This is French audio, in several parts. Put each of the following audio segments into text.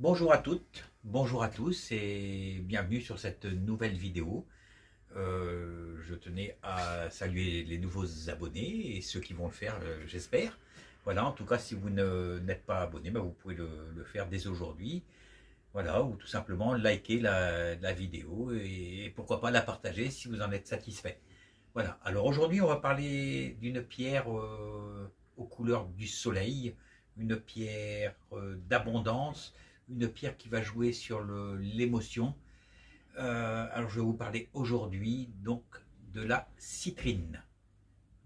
Bonjour à toutes, bonjour à tous et bienvenue sur cette nouvelle vidéo. Je tenais à saluer les nouveaux abonnés et ceux qui vont le faire, j'espère. Voilà, en tout cas, si vous n'êtes pas abonné, vous pouvez le faire dès aujourd'hui. Voilà, ou tout simplement liker la vidéo et pourquoi pas la partager si vous en êtes satisfait. Voilà, alors aujourd'hui, on va parler d'une pierre aux couleurs du soleil, une pierre d'abondance, une pierre qui va jouer sur l'émotion. Alors, je vais vous parler aujourd'hui donc de la citrine.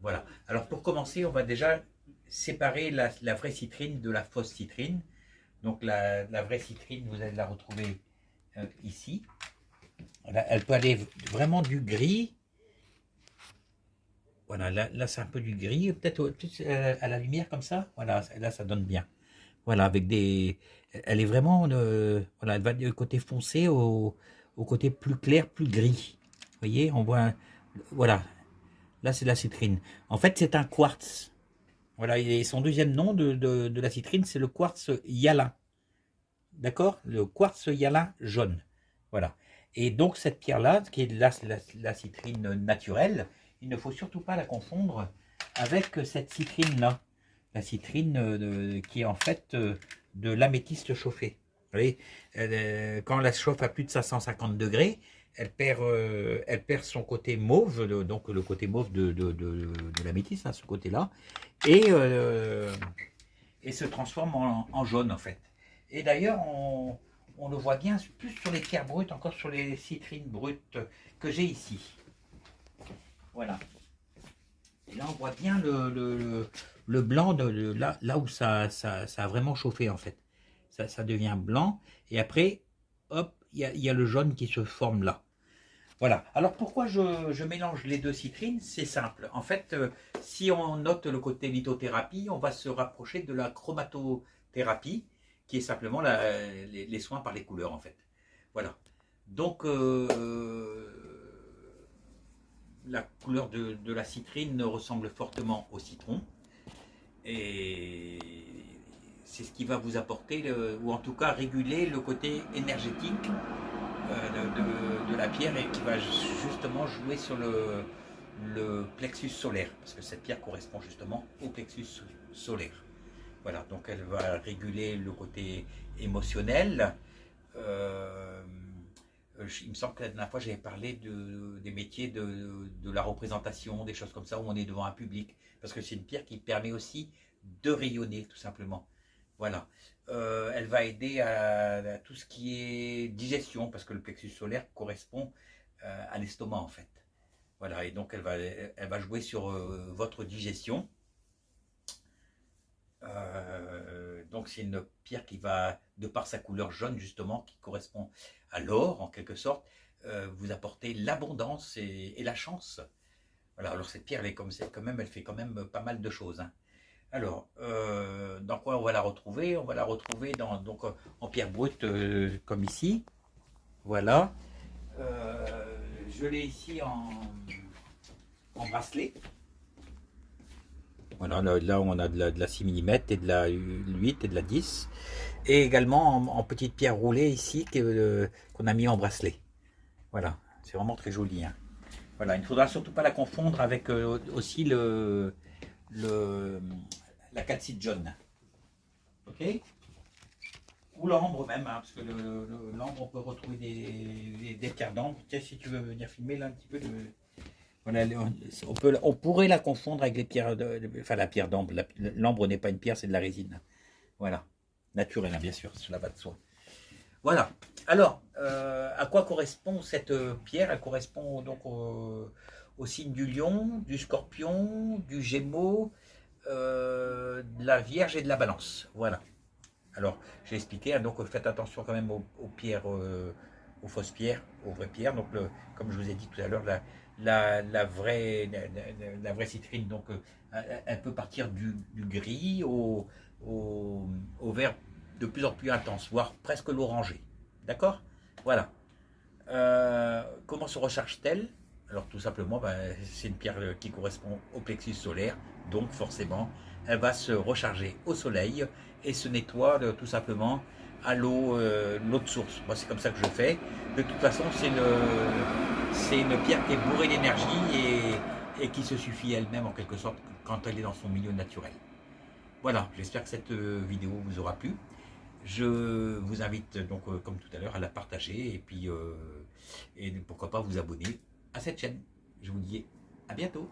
Voilà, alors pour commencer, on va déjà séparer la vraie citrine de la fausse citrine. Donc, la vraie citrine, vous allez la retrouver ici. Voilà, elle peut aller vraiment du gris. Voilà, là c'est un peu du gris, peut-être à la lumière comme ça. Voilà, là ça donne bien. Voilà, avec des. Elle est vraiment. Voilà, elle va du côté foncé au côté plus clair, plus gris. Vous voyez, on voit. Voilà, là c'est la citrine. En fait, c'est un quartz. Voilà, et son deuxième nom de la citrine, c'est le quartz Yala. D'accord? Le quartz Yala jaune. Voilà. Et donc, cette pierre-là, qui est la citrine naturelle, il ne faut surtout pas la confondre avec cette citrine-là. La citrine qui est en fait de l'améthyste chauffé. Vous voyez, quand on la chauffe à plus de 550 degrés, elle perd son côté mauve, donc le côté mauve de l'améthyste, hein, ce côté-là, et, euh, et se transforme en jaune en fait. Et d'ailleurs, on le voit bien plus sur les pierres brutes, encore sur les citrines brutes que j'ai ici. Voilà. Et là, on voit bien le blanc là où ça a vraiment chauffé en fait. Ça devient blanc. Et après, hop, il y a le jaune qui se forme là. Voilà. Alors pourquoi je mélange les deux citrines? C'est simple. En fait, si on note le côté lithothérapie, on va se rapprocher de la chromatothérapie, qui est simplement les soins par les couleurs en fait. Voilà. Donc la couleur de la citrine ressemble fortement au citron. Et c'est ce qui va vous apporter, ou en tout cas réguler le côté énergétique de la pierre et qui va justement jouer sur le plexus solaire, parce que cette pierre correspond justement au plexus solaire. Voilà, donc elle va réguler le côté émotionnel. Euh, il me semble que la dernière fois j'avais parlé des métiers de la représentation, des choses comme ça, où on est devant un public, parce que c'est une pierre qui permet aussi de rayonner tout simplement. Voilà. Elle va aider à tout ce qui est digestion, parce que le plexus solaire correspond à l'estomac en fait. Voilà, et donc elle va jouer sur votre digestion. Donc c'est une pierre qui va, de par sa couleur jaune justement, qui correspond à l'or en quelque sorte, vous apporter l'abondance et la chance. Voilà, alors cette pierre, elle est comme c'est quand même, elle fait quand même pas mal de choses, hein. Alors, dans quoi on va la retrouver? On va la retrouver donc, en pierre brute, comme ici. Voilà. Euh, je l'ai ici en bracelet. Voilà, là on a de la 6 mm et de la 8 et de la 10. Et également en petite pierre roulée ici qu'on a mis en bracelet. Voilà, c'est vraiment très joli, hein. Voilà, il ne faudra surtout pas la confondre avec aussi le, la calcite jaune. Ok? Ou l'ambre même, hein, parce que l'ambre, on peut retrouver des pierres d'ambre. Tiens, si tu veux venir filmer là un petit peu. Voilà, on pourrait la confondre avec les pierres, enfin la pierre d'ambre. L'ambre n'est pas une pierre, c'est de la résine. Voilà, naturelle, hein, bien sûr, cela va de soi. Voilà. Alors, à quoi correspond cette pierre? Elle correspond donc au signe du lion, du scorpion, du gémeaux, de la vierge et de la balance. Voilà. Alors, j'ai expliqué, hein, donc faites attention quand même aux pierres, aux fausses pierres, aux vraies pierres. Donc, comme je vous ai dit tout à l'heure, la vraie citrine, donc, elle peut partir du gris au vert de plus en plus intense, voire presque l'orangé. D'accord? Voilà. Comment se recharge-t-elle? Alors tout simplement, ben, c'est une pierre qui correspond au plexus solaire, donc forcément elle va se recharger au soleil et se nettoie tout simplement à l'eau de source. Moi, c'est comme ça que je fais. De toute façon, c'est une pierre qui est bourrée d'énergie et qui se suffit elle-même en quelque sorte quand elle est dans son milieu naturel. Voilà, j'espère que cette vidéo vous aura plu. Je vous invite donc, comme tout à l'heure, à la partager et puis et pourquoi pas vous abonner à cette chaîne. Je vous dis à bientôt.